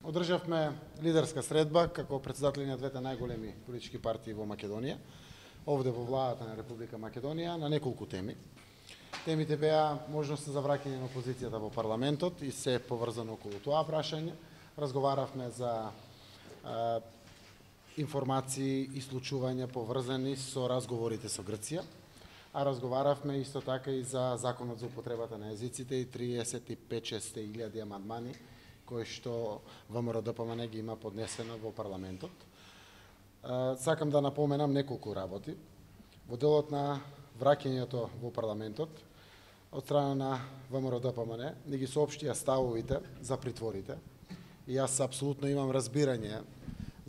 Одржавме лидерска средба како претседатели на двете најголеми политички партии во Македонија, овде во владата на Република Македонија, на неколку теми. Темите беа можноста за враќање на опозицијата во парламентот и се поврзано околу тоа прашање. Разговаравме за информации и случувања поврзани со разговорите со Грција, а разговаравме исто така и за законот за употребата на езиците и 35.000 амандмани кои што ВМРО-ДПМН ги има поднесено во парламентот. Сакам да напоменам неколку работи. Во делот на враќањето во парламентот, од страна на ВМРО-ДПМН ни ги соопштија ставовите за притворите. И јас апсолутно имам разбирање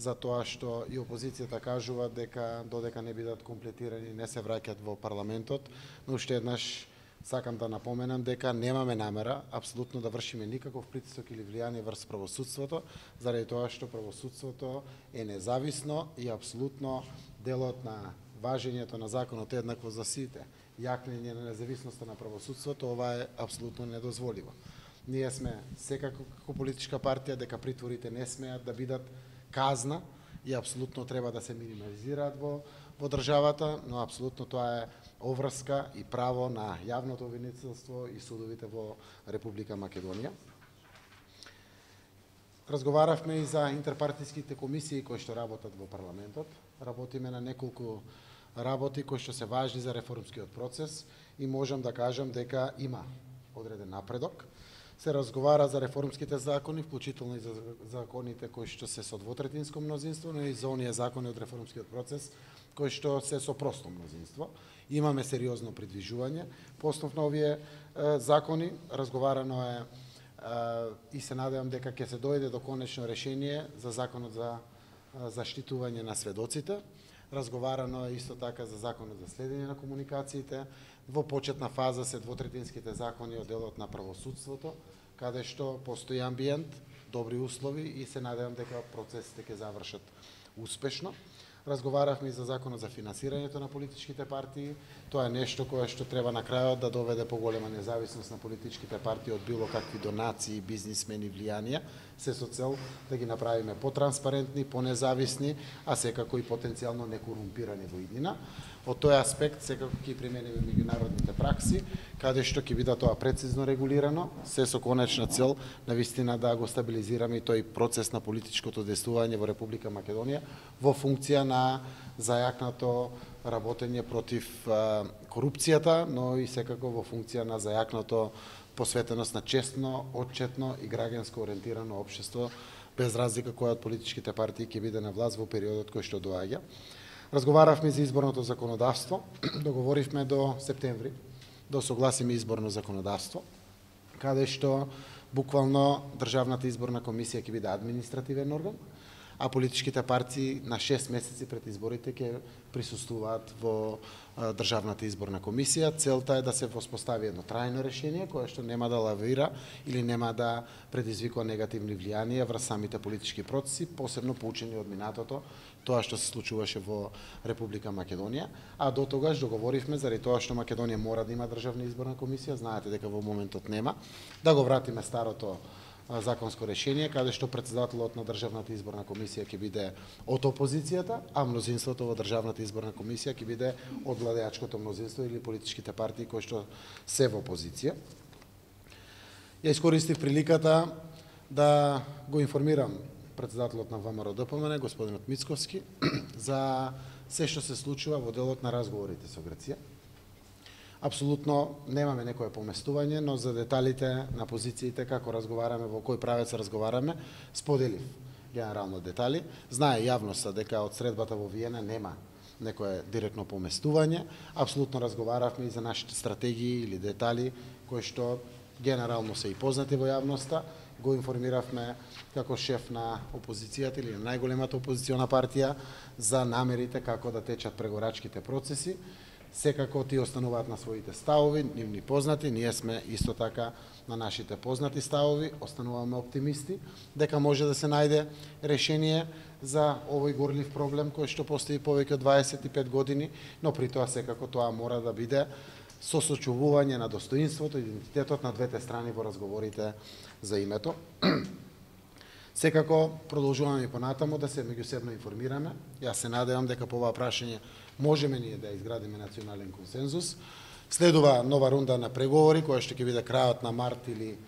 за тоа што и опозицијата кажува дека додека не бидат комплетирани не се враќаат во парламентот, но уште еднаш сакам да напоменам дека немаме намера апсолутно да вршиме никаков притисок или влијание врз правосудството, заради тоа што правосудството е независно и апсолутно делот на важењето на законот еднакво за сите. Јакнење на независноста на правосудството, ова е апсолутно недозволиво. Ние сме секако како политичка партија дека притворите не смеат да бидат казна и апсолутно треба да се минимализираат во државата, но апсолутно тоа е оврска и право на јавното обвинителство и судовите во Република Македонија. Разговаравме и за интерпартиските комисии кои што работат во парламентот. Работиме на неколку работи кои што се важни за реформскиот процес и можам да кажам дека има одреден напредок. Се разговара за реформските закони, вклучително и за законите кои што се со двотретинско мнозинство, но и за оние закони од реформскиот процес кои што се со просто мнозинство. Имаме сериозно придвижување по основ на овие закони. Разговарано е и се надевам дека ќе се дојде до конечно решение за законот за заштитување на сведоците. Разговарано е исто така за законот за следење на комуникациите. Во почетна фаза се двотретинските закони од делот на правосудството, каде што постои амбиент, добри услови и се надевам дека процесите ќе завршат успешно. Разговаравме и за законот за финансирањето на политичките партии. Тоа е нешто кое што треба на крајот да доведе поголема независност на политичките партии од било какви донации, бизнисмени, влијанија, се со цел да ги направиме потранспарентни, понезависни, а секако и потенцијално некорумпирани во иднина. Од тој аспект секако ќе примениме меѓународните пракси, каде што ќе биде тоа прецизно регулирано, се со конечна цел навистина да го стабилизираме и тој процес на политичкото действување во Република Македонија во функција на зајакнато работење против корупцијата, но и секако во функција на зајакнато посветеност на честно, отчетно и граѓанско ориентирано општество, без разлика која од политичките партии ќе биде на власт во периодот кој што доаѓа. Разговаравме за изборното законодавство, договоривме до септември да согласиме изборно законодавство, каде што буквално Државната изборна комисија ќе биде административен орган, а политичките партии на 6 месеци пред изборите ќе присуствуваат во Државната изборна комисија. Целта е да се воспостави едно трајно решение кое што нема да лавира или нема да предизвикува негативни влијанија врз самите политички процеси, посебно поучени од минатото, тоа што се случуваше во Република Македонија. А до тогаш договоривме, заради тоа што Македонија мора да има Државна изборна комисија, знаете дека во моментот нема, да го вратиме старото законско решение, каде што претседателот на Државната изборна комисија ќе биде од опозицијата, а мнозинството во Државната изборна комисија ќе биде од владеачкото мнозинство или политичките партии кои што се во опозиција. Ја искористив приликата да го информирам претседателот на ВМРО-ДПМН, господинот Мицковски, за се што се случува во делот на разговорите со Грција. Апсолутно немаме некое поместување, но за деталите на позициите, како разговараме, во кој правец разговараме, споделив генерално детали. Знае јавноста дека од средбата во Виена нема некое директно поместување. Апсолутно разговаравме и за нашите стратегии или детали, кои што генерално се и познати во јавноста. Го информиравме како шеф на опозицијата или на најголемата опозициона партија за намерите како да течат преговорачките процеси. Секако тие остануваат на своите ставови, нивни познати, ние сме исто така на нашите познати ставови, остануваме оптимисти дека може да се најде решение за овој горлив проблем кој што постои повеќе од 25 години, но при тоа секако тоа мора да биде со сочувување на достоинството и идентитетот на двете страни во разговорите за името. Секако продолжуваме и понатаму да се меѓусебно информираме. Јас се надевам дека по ова прашање можеме ние да изградиме национален консензус. Следува нова рунда на преговори, која што ќе биде крајот на март или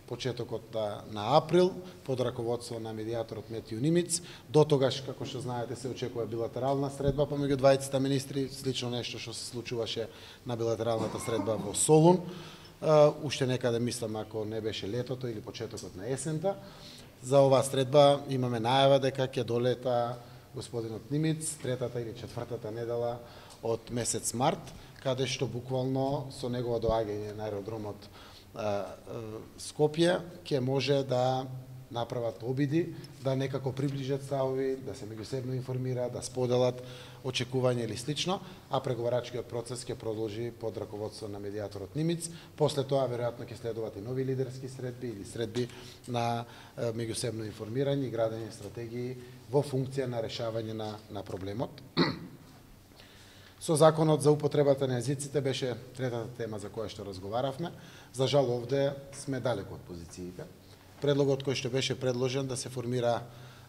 почетокот на април, под раководство на медијаторот Метју Нимиц. До тогаш, како што знаете, се очекува билатерална средба помеѓу двајцата министри, слично нешто што се случуваше на билатералната средба во Солун. Уште некаде мислам ако не беше летото или почетокот на есента. За оваа средба имаме најава дека ќе долета господинот Нимиц третата или четвртата недела од месец март, каде што буквално со негово доаѓање на аеродромот Скопје ќе може да направат обиди, да некако приближат ставови, да се меѓусебно информираат, да споделат очекување или слично, а преговарачкиот процес ќе продолжи под раководство на медијаторот Нимиц. После тоа веројатно ќе следуваат и нови лидерски средби или средби на меѓусебно информирање и градење стратегии во функција на решавање на проблемот. Со законот за употребата на езиците беше третата тема за која што разговаравме. За жал овде сме далеко од позициите. Предлогот кој што беше предложен да се формира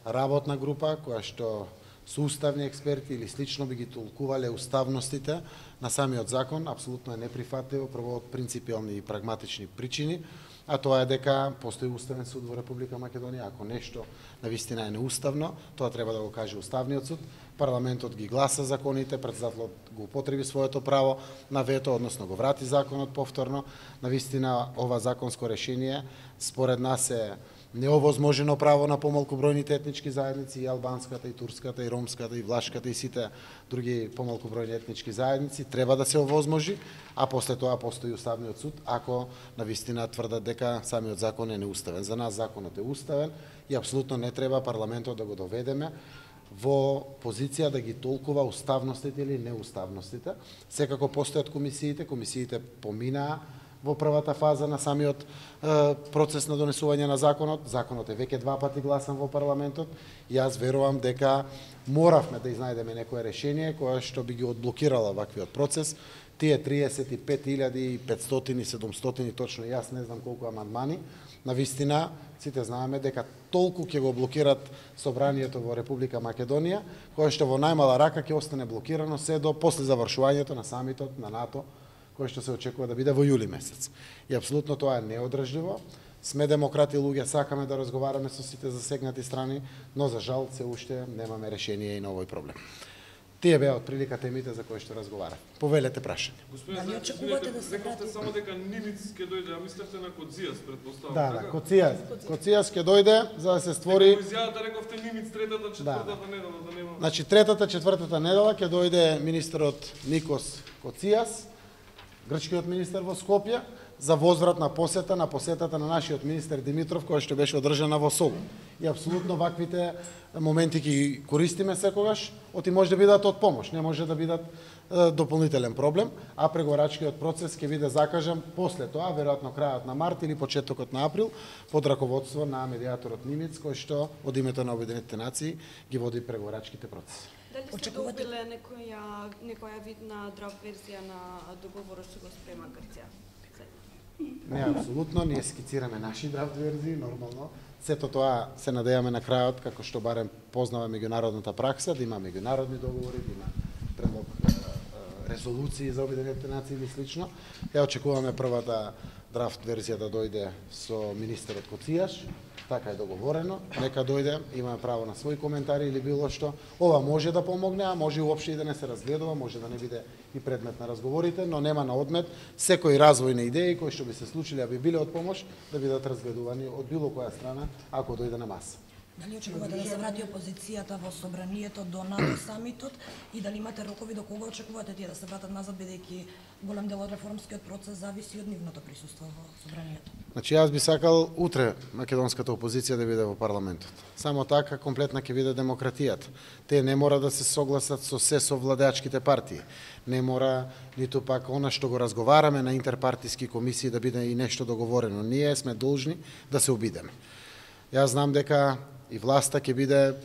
работна група која што со уставни експерти или слично би ги толкувале уставностите на самиот закон, апсолутно е неприфатливо, прво од принципиални и прагматични причини, а тоа е дека постои Уставен суд во Република Македонија. Ако нешто навистина е неуставно, тоа треба да го каже Уставниот суд. Парламентот ги гласа законите, претседателот го употреби своето право на вето, односно го врати законот повторно. Навистина ова законско решение според нас е неовозможено право на помалку бројните етнички заедници, и албанската, и турската, и ромската, и влашката, и сите други помалку бројни етнички заедници, треба да се овозможи, а после тоа постои Уставниот суд, ако навистина тврдат дека самиот закон е неуставен. За нас законот е уставен и апсолутно не треба парламентот да го доведеме во позиција да ги толкува уставностите или неуставностите. Секако постојат комисиите поминаа во првата фаза на самиот процес на донесување на законот. Законот е веќе 2 пати гласан во парламентот. Јас верувам дека моравме да изнајдеме некое решение кое што би ги одблокирало ваквиот процес. Тие 35.500 и 700, точно јас не знам колку амандмани, навистина сите знаеме дека толку ќе го блокират собранието во Република Македонија, кое што во најмала рака ќе остане блокирано се до после завршувањето на самитот на НАТО, кој што се очекува да биде во јули месец. И апсолутно тоа е неодржливо. Сме демократи луѓе, сакаме да разговараме со сите засегнати страни, но за жал се уште немаме решение и на овој проблем. Тие беа отприлика темите за кои што разговарав. Повелете прашање. Дали очекувате да се врати? Само дека Нимиц ќе дојде, а мислевте на Коцијас, претпоставам. Да, Коцијас ќе дојде за да се створи. Изјавата рековте Нимиц третата, четвртата недела да нема. Значи третата, четвртата недела ќе дојде министерот Никос Коцијас, грчкиот министер во Скопје, за возврат на посетата на нашиот министер Димитров, која што беше одржана во Солун. И апсолутно ваквите моменти ги користиме секогаш, оти може да бидат од помош, не може да бидат дополнителен проблем, а преговарачкиот процес ќе биде закажан после тоа, веројатно крајот на март или почетокот на април, под раководство на медијаторот Нимиц, кој што од името на Обединетите нации ги води преговарачките процеси. Дали сте добиле некоја видна драв верзија на договорот што го спрема Грција? Не, апсолутно, ние скицираме наши драфт верзии, нормално. Сето тоа се надеваме на крајот, како што барем познава меѓународната пракса, да има меѓународни договори, да има предлог резолуции за Обединетите нации или слично. Ја очекуваме првата драфт верзија да дојде со министерот Коцијаш, така е договорено, нека дојде, имаме право на своји коментари или било што. Ова може да помогне, а може уопште и да не се разгледува, може да не биде и предмет на разговорите, но нема на одмет секои развојни идеи кои што би се случили, а би биле од помош, да бидат разгледувани од било која страна, ако дојде на маса. Дали очекувате да се врати опозицијата во собранието до НАТО самитот и дали имате рокови до кога очекувате тие да се вратат назад, бидејќи голем дел од реформскиот процес зависи од нивното присуство во собранието? Значи јас би сакал утре македонската опозиција да биде во парламентот. Само така комплетна ќе биде демократијата. Те не мора да се согласат со се со владеачките партии. Не мора ниту пак она што го разговараме на интерпартиски комисии да биде и нешто договорено. Ние сме должни да се обидеме. Јас знам дека и власта ќе биде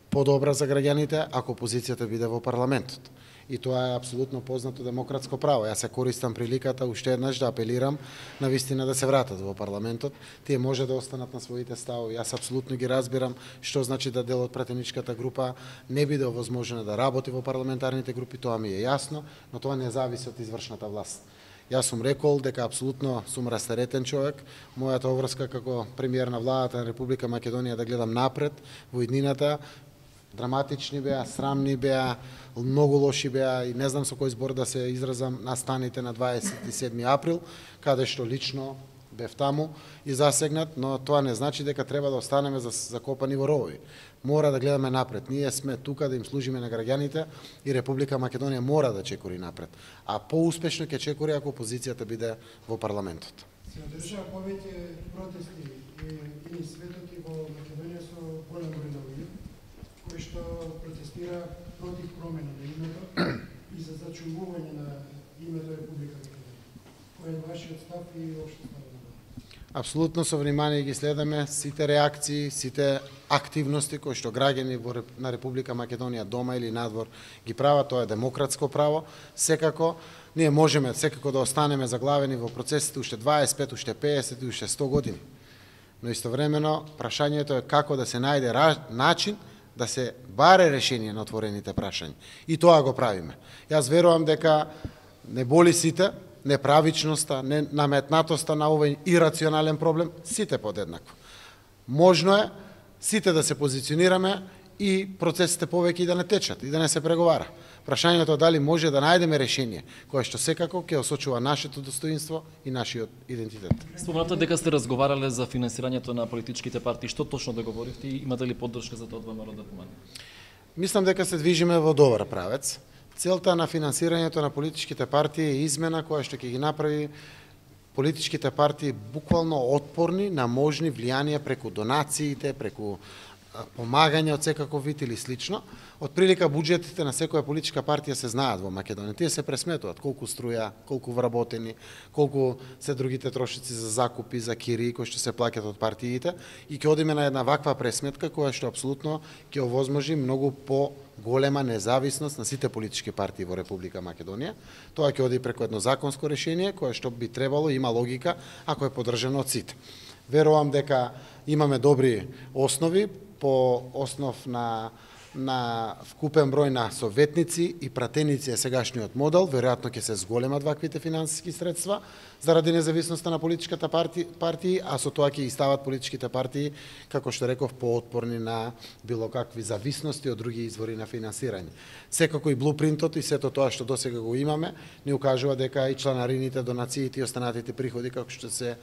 подобра за граѓаните ако опозицијата биде во парламентот. И тоа е апсолутно познато демократско право. Јас се користам приликата уште еднаш да апелирам на вистина да се вратат во парламентот. Тие може да останат на своите ставови. Јас апсолутно ги разбирам што значи да дел од пратеничката група не биде овозможено да работи во парламентарните групи, тоа ми е јасно, но тоа не зависи од извршната власт. Јас сум рекол дека апсолутно сум растеретен човек. Мојата обврска како премиер на владата на Република Македонија да гледам напред во иднината. Драматични беа, срамни беа, многу лоши беа и не знам со кој збор да се изразам настаните на 27 април, каде што лично бев таму и засегнат, но тоа не значи дека треба да останеме закопани во ровови. Мора да гледаме напред. Ние сме тука да им служиме на граѓаните и Република Македонија мора да чекори напред. А поуспешно ќе чекори ако опозицијата биде во парламентот. Се одржаа повеќе протести и светот и во Македонија со голем број на луѓе кои што протестира против промена на името и за зачувување на името Република Македонија. Кој е вашиот став и општо став? Апсолутно со внимание ги следаме сите реакции, сите активности кои што граѓани на Република Македонија дома или надвор ги прават. Тоа е демократско право. Секако ние можеме секако да останеме заглавени во процесите уште 25, уште 50 и уште 100 години. Но истовремено прашањето е како да се најде начин да се баре решение на отворените прашања. И тоа го правиме. Јас верувам дека не боли сите, неправичноста, наметнатоста на овој ирационален проблем, сите подеднакво. Можно е сите да се позиционираме и процесите повеќе и да не течат, и да не се преговара. Прашањето е дали може да најдеме решение, кое што секако ќе осочува нашето достоинство и нашиот идентитет. Спомнате дека сте разговарале за финансирањето на политичките партии. Што точно договоривте и имате ли поддршка за тоа ВМРО да помага? Мислам дека се движиме во добар правец. Целта на финансирањето на политичките партии е измена која што ќе ги направи политичките партии буквално отпорни на можни влијанија преку донациите, преку помагање од секаков вид или слично. Од прилика буџетите на секоја политичка партија се знаат во Македонија. Тие се пресметуваат колку струја, колку вработени, колку се другите трошици за закупи, за кири кои што се плаќаат од партиите и ќе одиме на една ваква пресметка која што апсолутно ќе овозможи многу голема независност на сите политички партии во Република Македонија. Тоа ќе оди преку едно законско решение кое што би требало, има логика, ако е поддржано од сите. Верувам дека имаме добри основи по основ на вкупен број на советници и пратеници е сегашниот модел, веројатно ќе се зголемат ваквите финансиски средства заради независноста на политичката партии, а со тоа ќе ги стават политичките партии, како што реков, поотпорни на било какви зависности од други извори на финансирање. Секако и блупринтот и сето тоа што досега го имаме, ни укажува дека и чланарините, донациите и останатите приходи, како што се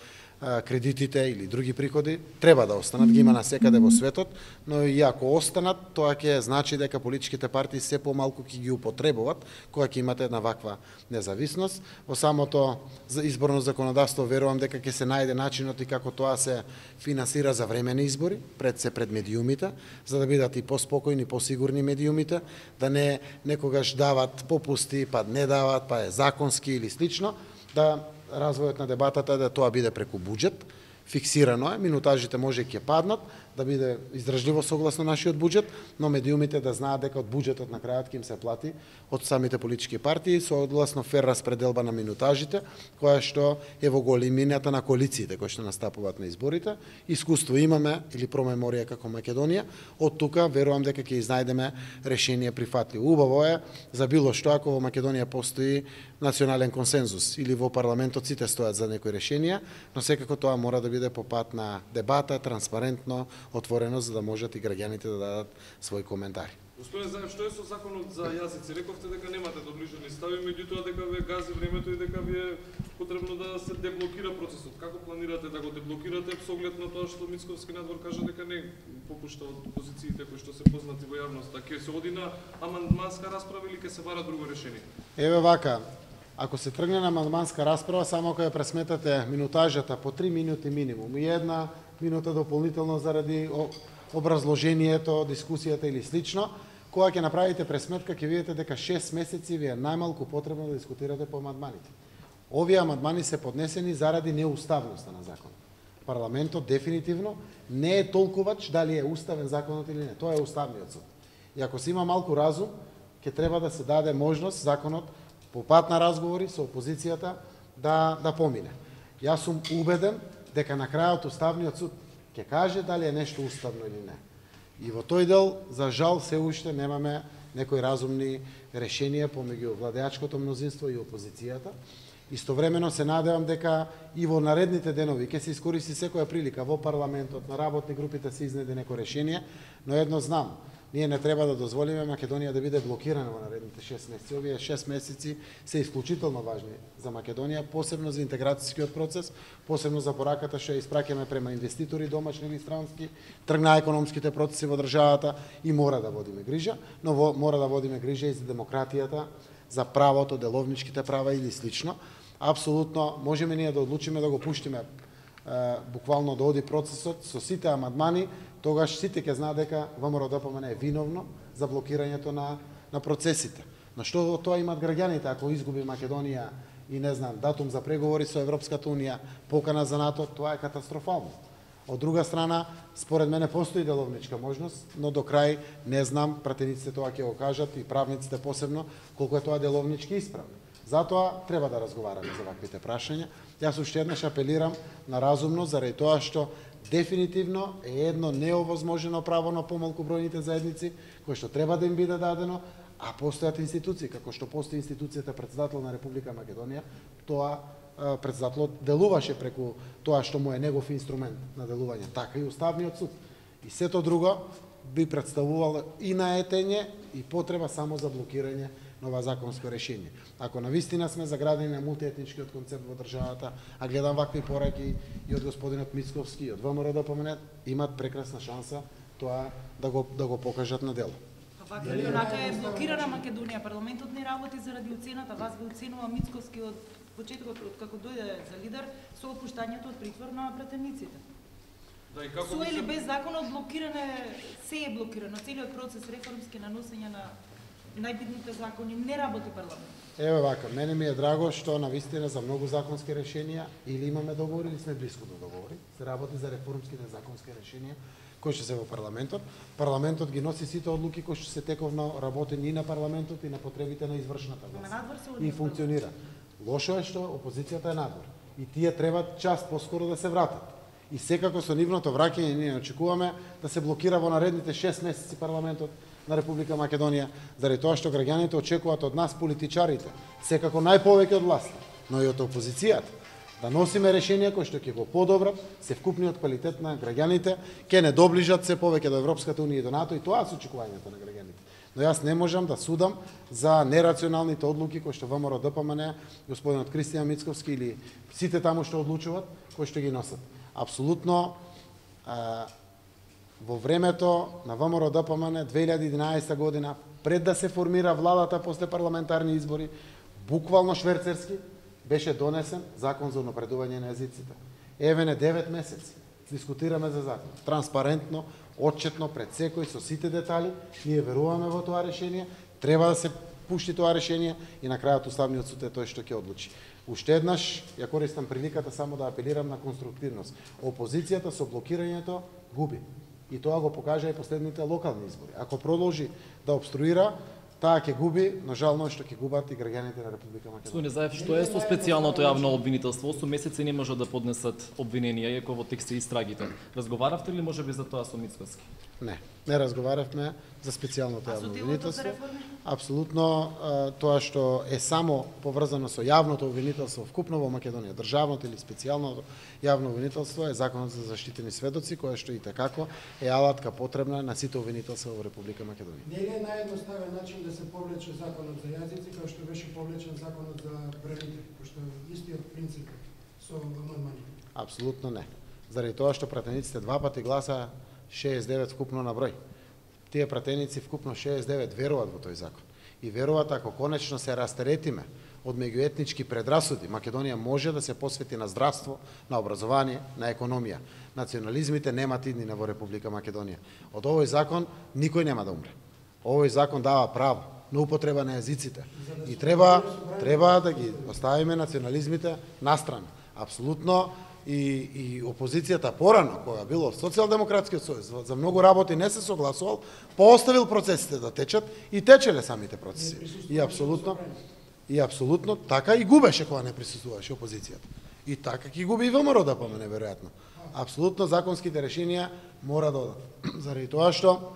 кредитите или други приходи, треба да останат, ги има насекаде во светот, но и ако останат, тоа ќе значи дека политичките партии се помалку ќе ги употребуваат, кога ќе имате една ваква независност. Во самото изборно законодавство верувам дека ќе се најде начинот и како тоа се финансира за времени избори, пред медиумите, за да бидат и поспокојни, посигурни медиумите, да не некогаш дават попусти, па не дават, па е законски или слично, да развојот на дебатата е да тоа биде преку буџет, фиксирано е, минутажите може ќе паднат, да биде издржливо согласно нашиот буџет, но медиумите да знаат дека од буџетот на крајот ќе им се плати од самите политички партии согласно фер распределба на минутажите, која што е во големината на коалициите кои што настапуваат на изборите. Искуство имаме или промеморија како Македонија, од тука верувам дека ќе изнајдеме решение прифатливо. Убаво е за било што ако во Македонија постои национален консензус или во парламентот сите стојат за некои решенија, но секако тоа мора да биде по пат на дебата, транспарентно, отворено, за да можат и граѓаните да дадат своји коментари. Господин Заев, што е со законот за јазици? Рековте дека немате доближени стави, меѓутоа дека ве гази времето и дека ви е потребно да се деблокира процесот. Како планирате да го деблокирате со оглед на тоа што Мицковски надвор кажа дека не попушта од позициите кои што се познати во јавноста? Ќе се оди на амандманска расправа или ќе се бара друго решение? Еве вака, ако се тргне на амандманска расправа, само кога пресметате минутажата по 3 минути минимум и една минута дополнително заради образложението, дискусијата или слично, кога ќе направите пресметка, ќе видите дека 6 месеци ви е најмалку потребно да дискутирате по амандманите. Овие амандмани се поднесени заради неуставноста на законот. Парламентот дефинитивно не е толкувач дали е уставен законот или не. Тоа е уставниот суд. И ако се има малку разум, ќе треба да се даде можност законот по пат на разговори со опозицијата да помине. Јас сум убеден дека на крајот Уставниот суд ќе каже дали е нешто уставно или не. И во тој дел, за жал, се уште немаме некои разумни решенија помеѓу владеачкото мнозинство и опозицијата. Истовремено се надевам дека и во наредните денови ќе се искористи секоја прилика во парламентот, на работни групи да се изнеде некој решение, но едно знам, ние не треба да дозволиме Македонија да биде блокирана во наредните 6 месеци. Овие 6 месеци се исклучително важни за Македонија, посебно за интеграцијскиот процес, посебно за пораката што ја испраќаме према инвеститори домашни или странски, трг на економските процеси во државата и мора да водиме грижа, но мора да водиме грижа и за демократијата, за правото, деловничките права или слично. Апсолутно можеме ние да одлучиме да го пуштиме буквално да оди процесот со сите амандмани, тогаш сите ќе знаат дека ВМРО-ДПМН е виновно за блокирањето на процесите. Но што тоа имат граѓаните ако изгуби Македонија и не знам, датум за преговори со Европската унија, покана за НАТО, тоа е катастрофално. Од друга страна, според мене постои деловничка можност, но до крај не знам, пратениците тоа ќе го кажат и правниците посебно, колку е тоа деловнички исправно. Затоа треба да разговараме за ваквите прашања. Јас уште еднаш апелирам на разумност заради тоа што дефинитивно е едно неовозможено право на помалку бројните заедници, кое што треба да им биде дадено, а постојат институции, како што постои институцијата председател на Република Македонија, тоа председателот делуваше преку тоа што му е негов инструмент на делување, така и Уставниот суд. И сето друго би представувало и наетење и потреба само за блокирање на ова законско решение. Ако навистина сме заградени на мултиетничкиот концепт во државата, а гледам вакви пораки и од господинот Мицковски и од ВМРО-ДПМН, имат прекрасна шанса тоа да го покажат на дело. Вака или онака е блокирана Македонија, парламентот не работи заради оцената, вас го оценува Мицковски од почетокот, од како дојде за лидер, со опуштањето од притвор на пратениците. Со или без законот блокиране, се е блокирано, целиот процес реформски на носење на најбитните закони, не работи парламент. Еве вака, мене ми е драго што навистина за многу законски решенија или имаме договори или сме близко до договори. Се работи за реформските законски решенија кои што се во парламентот. Парламентот ги носи сите одлуки кои што се тековно работени и на парламентот и на потребите на извршната власт. И функционира. Лошо е што опозицијата е надвор. И тие треба час поскоро да се вратат. И секако со нивното враќање ние очекуваме да се блокира во наредните 6 месеци парламентот на Република Македонија, заради тоа што граѓаните очекуваат од нас политичарите, секако најповеќе од власта, но и од опозицијата, да носиме решенија кои што ќе го подобрат се вкупниот квалитет на граѓаните, ќе не доближат се повеќе до Европската унија и до НАТО, и тоа се очекувањата на граѓаните. Но јас не можам да судам за нерационалните одлуки кои што ВМРО-ДПМН, господинот Кристијан Мицковски или сите таму што одлучуваат, кои што ги носат. Апсолутно во времето на ВМРО-ДПМН 2011 година, пред да се формира владата после парламентарни избори, буквално шверцерски беше донесен закон за унапредување на езиците. Еве не 9 месеци дискутираме за закон. Транспарентно, отчетно пред секој со сите детали, ние веруваме во тоа решение, треба да се пушти тоа решение и на крајот Уставниот суд е тој што ќе одлучи. Уште еднаш ја користам приликата само да апелирам на конструктивност. Опозицијата со блокирањето губи. И тоа го покажа и последните локални избори. Ако продолжи да обструира, таа ќе губи, но жално е што ќе губат и граѓаните на Република Македонија. Господин Заев, што е со специјалното јавно обвинителство? 8 месеци не може да поднесат обвиненија, иако во текст се истрагите. Разговаравте ли можеби за тоа со Мицковски? Не разговаравме за специјалното јавно обвинителство. Апсолутно тоа што е само поврзано со јавното обвинителство вкупно во Македонија, државното или специјалното јавно обвинителство е законот за заштитени сведоци, кој што и такако е алатка потребна на сите обвинителства во Република Македонија. Не е наједноставен начин да се повлече законот за јазици, како што беше повлечен законот за браните, пошто истиот принцип со амандмани. Апсолутно не. Заради тоа што пратениците два пати гласа 69 вкупно на број. Тие пратеници вкупно 69 веруваат во тој закон. И веруваат ако конечно се растеретиме од меѓуетнички предрасуди, Македонија може да се посвети на здравство, на образование, на економија. Национализмите немаат иднина во Република Македонија. Од овој закон никој нема да умре. Овој закон дава право на употреба на езиците. И треба да ги оставиме национализмите настрана. Апсолутно и опозицијата порано, кога било Социјалдемократскиот сојуз, за многу работи не се согласувал, пооставил процесите да течат и течеле самите процеси. И апсолутно така и губеше кога не присуствуваше опозицијата. И така ќе губи и ВМРО да помене веројатно. Апсолутно законските решенија мора да одат. Заради тоа што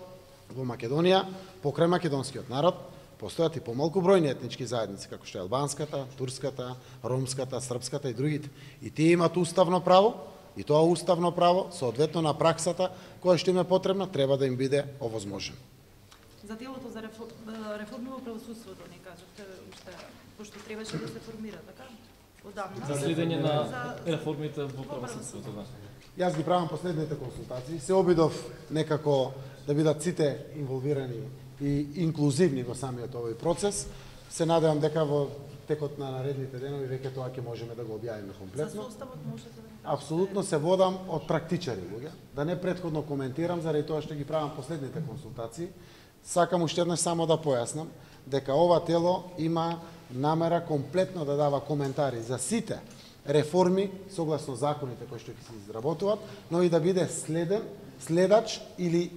во Македонија, покрај македонскиот народ, постојат и помалку бројни етнички заедници, како што е албанската, турската, ромската, српската и другите. И тие имаат уставно право, и тоа уставно право, соодветно на праксата, која што им е потребна, треба да им биде овозможен. За телото за реформи во правосудството, не кажавте, уште, пошто требаше да се формира, така? Одамна. За следење на реформите во правосудството, да. Јас ги правам последните консултации, се обидов некако да бидат сите инволвирани и инклузивни во самиот овој процес. Се надевам дека во текот на наредните денови веќе тоа ќе можеме да го објавиме комплетно. За составот може да... Апсолутно се водам од практичари луѓе, да не претходно коментирам заради тоа што ги правам последните консултации. Сакам уште еднаш само да појаснам дека ова тело има намера комплетно да дава коментари за сите реформи согласно законите кои што ќе се изработуваат, но и да биде следач или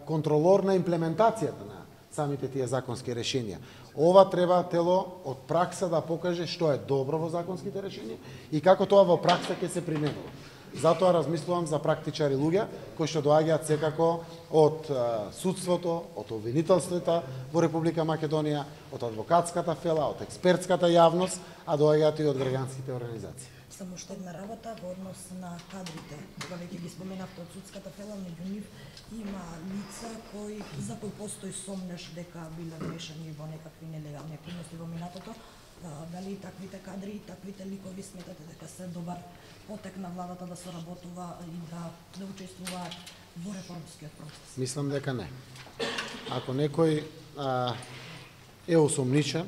контролор на имплементацијата на самите тие законски решенија. Ова треба тело од пракса да покаже што е добро во законските решенија и како тоа во пракса ќе се применува. Затоа размислувам за практичари луѓе кои што доаѓаат секако од судството, од обвинителството во Република Македонија, од адвокатската фела, од експертската јавност, а доаѓаат и од граѓанските организации. Само уште една работа во однос на кадрите. Кога веќе ги споменавте од судската фела, меѓу нив има лица за кои постои сомнеш дека биле вмешани во некакви нелегални активности во минатото. Дали таквите кадри и таквите ликови сметате дека се добар потек на владата да соработува и да учествуваат во реформскиот процес? Мислам дека не. Ако некој е осомничен,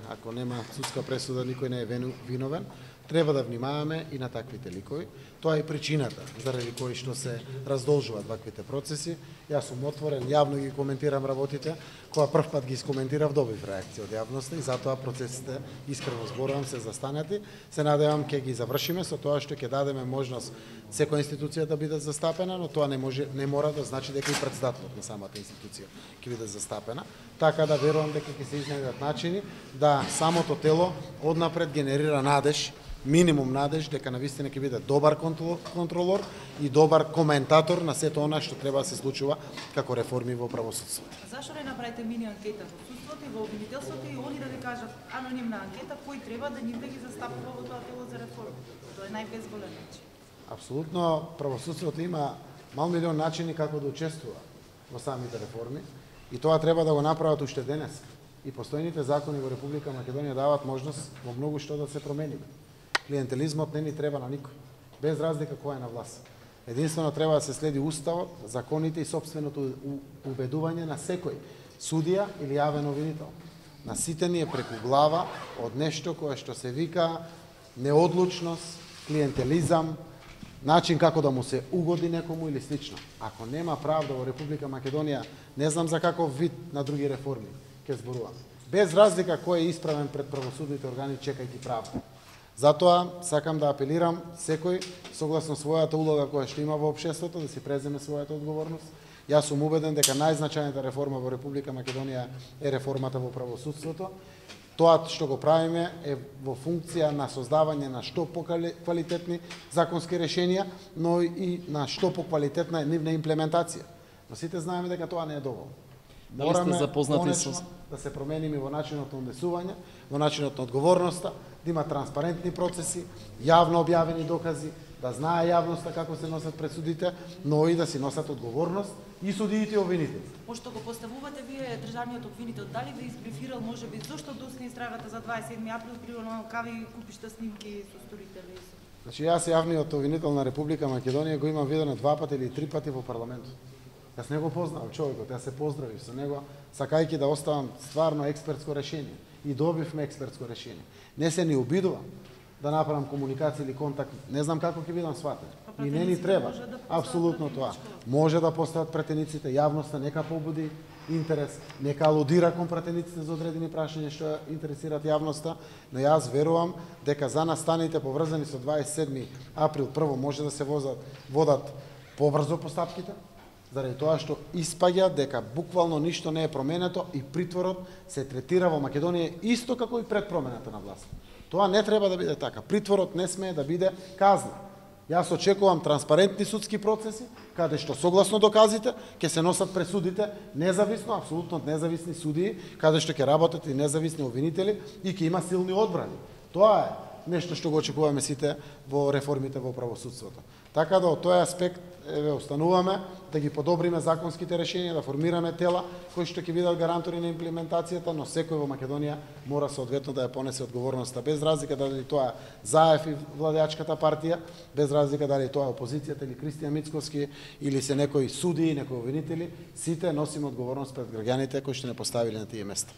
ако нема судска пресуда, никој не е виновен, треба да внимаваме и на таквите ликови. Тоа е причината заради кои што се раздолжуваат ваквите процеси. Јас сум отворен, јавно ги коментирам работите, кога прв пат ги искоментирав, добив реакција од јавноста и затоа процесите, искрено зборувам, се застанати. Се надевам ќе ги завршиме со тоа што ќе дадеме можност секоја институција да биде застапена, но тоа не мора да значи дека и председателот на самата институција ќе биде застапена. Така да верувам дека ќе се изнајдат начини да самото тело однапред генерира надеж, минимум надеж дека навистина ќе биде добар контролор и добар коментатор на сето она што треба да се случува како реформи во правосудството. Зашто не направите мини анкета во судството и во обвинителството и они да ви кажат анонимна анкета кој треба да нив да ги застапува во тоа тело за реформи? Тоа е најбезболен начин. Апсолутно, правосудството има мал милион начини како да учествува во самите реформи и тоа треба да го направат уште денес. И постојните закони во Република Македонија даваат можност во многу што да се промениме. Клиентелизмот не ни треба на никој, без разлика кој е на власт. Единствено треба да се следи уставот, законите и собственото убедување на секој судија или јавен обвинител. На сите ни е преку глава од нешто кое што се вика неодлучност, клиентелизам, начин како да му се угоди некому или слично. Ако нема правда во Република Македонија, не знам за каков вид на други реформи ќе зборувам. Без разлика кој е исправен пред правосудните органи чекајќи правда. Затоа сакам да апелирам секој согласно својата улога која што има во општеството да си преземе својата одговорност. Јас сум убеден дека најзначајната реформа во Република Македонија е реформата во правосудството. Тоа што го правиме е во функција на создавање на што поквалитетни законски решенија, но и на што поквалитетна нивна имплементација. Но сите знаеме дека тоа не е доволно. Мораме конечно да се промениме во начинот на однесување, во начинот на одговорноста, да има транспарентни процеси, јавно објавени докази, да знае јавноста како се носат пред судите, но и да си носат одговорност и судиите и обвинителите. Пошто го поставувате вие државниот обвинител, дали ви избрифирал можеби зошто досне истрагата за 27 април примерно кави купишта снимки со сторители? Значи јас јавниот обвинител на Република Македонија го имам видено 2 пати или 3 пати во парламентот. Јас не го познавам човекот, јас се поздравив со него, сакајќи да оставам стварно експертско решение. И добивме експертско решение. Не се ни обидувам да направам комуникација или контакт, не знам како ќе бидам сватен. И не ни треба. Апсолутно тоа. Може да постават пратениците, јавноста нека побуди интерес, нека алудира кон пратениците за одредени прашања што интересираат јавноста, но јас верувам дека за настаните поврзани со 27 април прво може да се водат побрзо постапките, заради тоа што испаѓа дека буквално ништо не е променето и притворот се третира во Македонија исто како и пред промената на власт. Тоа не треба да биде така. Притворот не смее да биде казна. Јас очекувам транспарентни судски процеси, каде што согласно доказите ќе се носат пресудите независно, апсолутно независни судии, каде што ќе работат и независни обвинители и ќе има силни одбрани. Тоа е нешто што го очекуваме сите во реформите во правосудството. Така да од тој аспект остануваме да ги подобриме законските решенија, да формираме тела кои што ќе бидат гарантори на имплементацијата, но секој во Македонија мора соодветно да ја понесе одговорноста, без разлика дали тоа ЗАЕФ и владеачката партија, без разлика дали тоа опозицијата или Кристијан Мицковски или се некои судии, некои обвинители, сите носиме одговорност пред граѓаните кои што не поставили на тие места.